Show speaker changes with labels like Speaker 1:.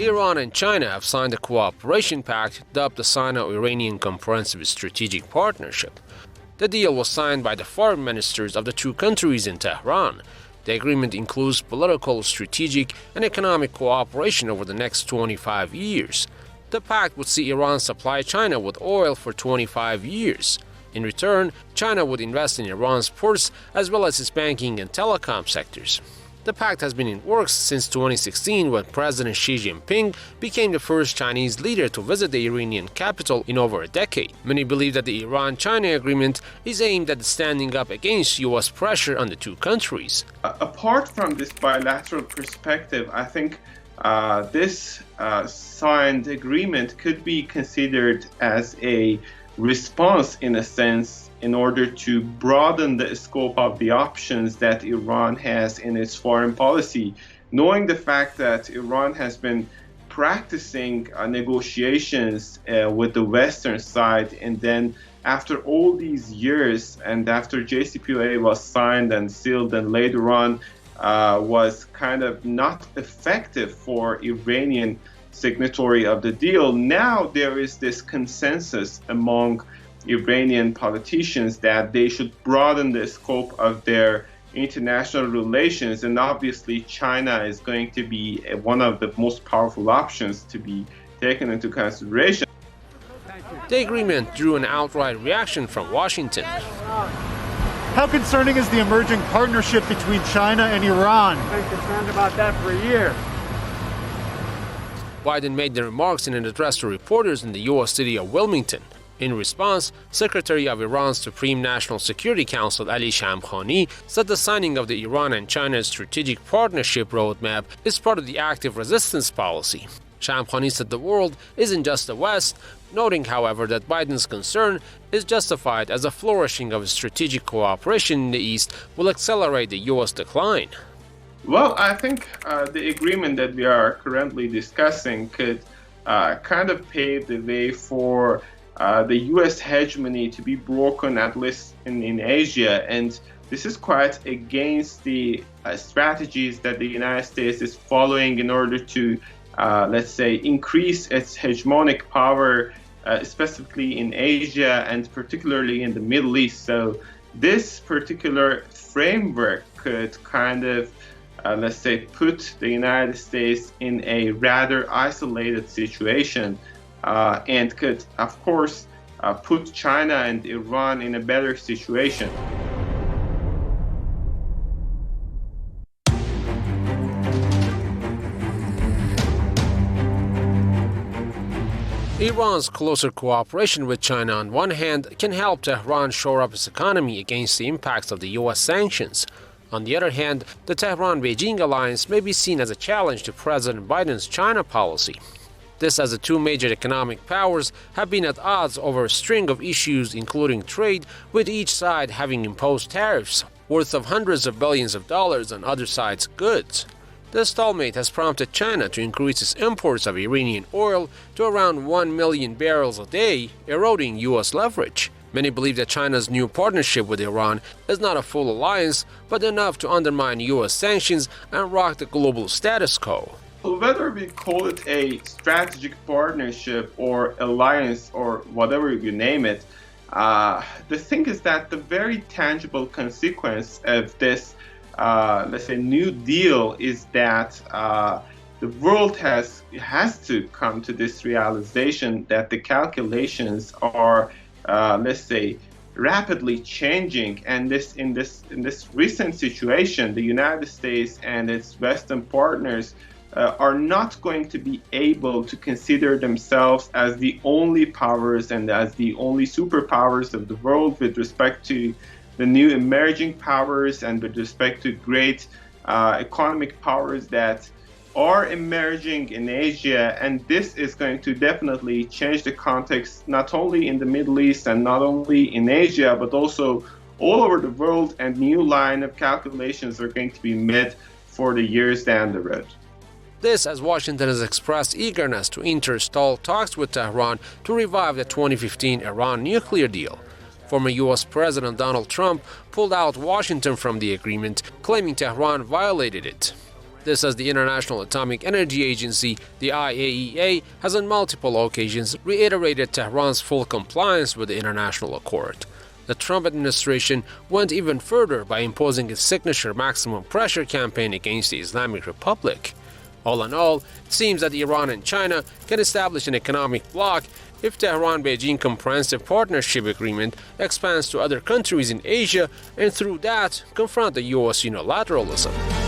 Speaker 1: Iran and China have signed a cooperation pact dubbed the Sino-Iranian Comprehensive Strategic Partnership. The deal was signed by the foreign ministers of the two countries in Tehran. The agreement includes political, strategic, and economic cooperation over the next 25 years. The pact would see Iran supply China with oil for 25 years. In return, China would invest in Iran's ports as well as its banking and telecom sectors. The pact has been in works since 2016 when President Xi Jinping became the first Chinese leader to visit the Iranian capital in over a decade. Many believe that the Iran-China agreement is aimed at standing up against U.S. pressure on the two countries.
Speaker 2: Apart from this bilateral perspective, I think this signed agreement could be considered as a response, in a sense, in order to broaden the scope of the options that Iran has in its foreign policy, knowing the fact that Iran has been practicing negotiations with the Western side, and then after all these years and after JCPOA was signed and sealed and later on was kind of not effective for Iranian signatory of the deal, now there is this consensus among Iranian politicians that they should broaden the scope of their international relations, and obviously China is going to be one of the most powerful options to be taken into consideration.
Speaker 1: The agreement drew an outright reaction from Washington.
Speaker 3: How concerning is the emerging partnership between China and Iran?
Speaker 4: I've been concerned about that for a year.
Speaker 1: Biden made the remarks in an address to reporters in the U.S. city of Wilmington. In response, Secretary of Iran's Supreme National Security Council Ali Shamkhani said the signing of the Iran and China Strategic Partnership Roadmap is part of the active resistance policy. Shamkhani said the world isn't just the West, noting, however, that Biden's concern is justified as a flourishing of strategic cooperation in the East will accelerate the U.S. decline.
Speaker 2: Well, I think the agreement that we are currently discussing could kind of pave the way for the U.S. hegemony to be broken, at least in Asia. And this is quite against the strategies that the United States is following in order to, let's say, increase its hegemonic power, specifically in Asia and particularly in the Middle East. So this particular framework could kind of, let's say, put the United States in a rather isolated situation. And could, of course, put China and Iran in a better situation.
Speaker 1: Iran's closer cooperation with China on one hand can help Tehran shore up its economy against the impacts of the U.S. sanctions. On the other hand, the Tehran-Beijing alliance may be seen as a challenge to President Biden's China policy. This as the two major economic powers have been at odds over a string of issues including trade, with each side having imposed tariffs worth of hundreds of billions of dollars on other sides' goods. This stalemate has prompted China to increase its imports of Iranian oil to around 1 million barrels a day, eroding U.S. leverage. Many believe that China's new partnership with Iran is not a full alliance, but enough to undermine U.S. sanctions and rock the global status quo.
Speaker 2: Whether we call it a strategic partnership or alliance or whatever you name it, the thing is that the very tangible consequence of this, let's say, new deal is that the world has to come to this realization that the calculations are, let's say, rapidly changing, and in this recent situation, the United States and its Western partners are not going to be able to consider themselves as the only powers and as the only superpowers of the world with respect to the new emerging powers and with respect to great economic powers that are emerging in Asia. And this is going to definitely change the context not only in the Middle East and not only in Asia, but also all over the world, and new line of calculations are going to be made for the years down the road.
Speaker 1: This as Washington has expressed eagerness to enter stalled talks with Tehran to revive the 2015 Iran nuclear deal. Former U.S. President Donald Trump pulled out Washington from the agreement, claiming Tehran violated it. This as the International Atomic Energy Agency, the IAEA, has on multiple occasions reiterated Tehran's full compliance with the international accord. The Trump administration went even further by imposing its signature maximum pressure campaign against the Islamic Republic. All in all, it seems that Iran and China can establish an economic bloc if Tehran-Beijing Comprehensive Partnership Agreement expands to other countries in Asia and through that confront the U.S. unilateralism.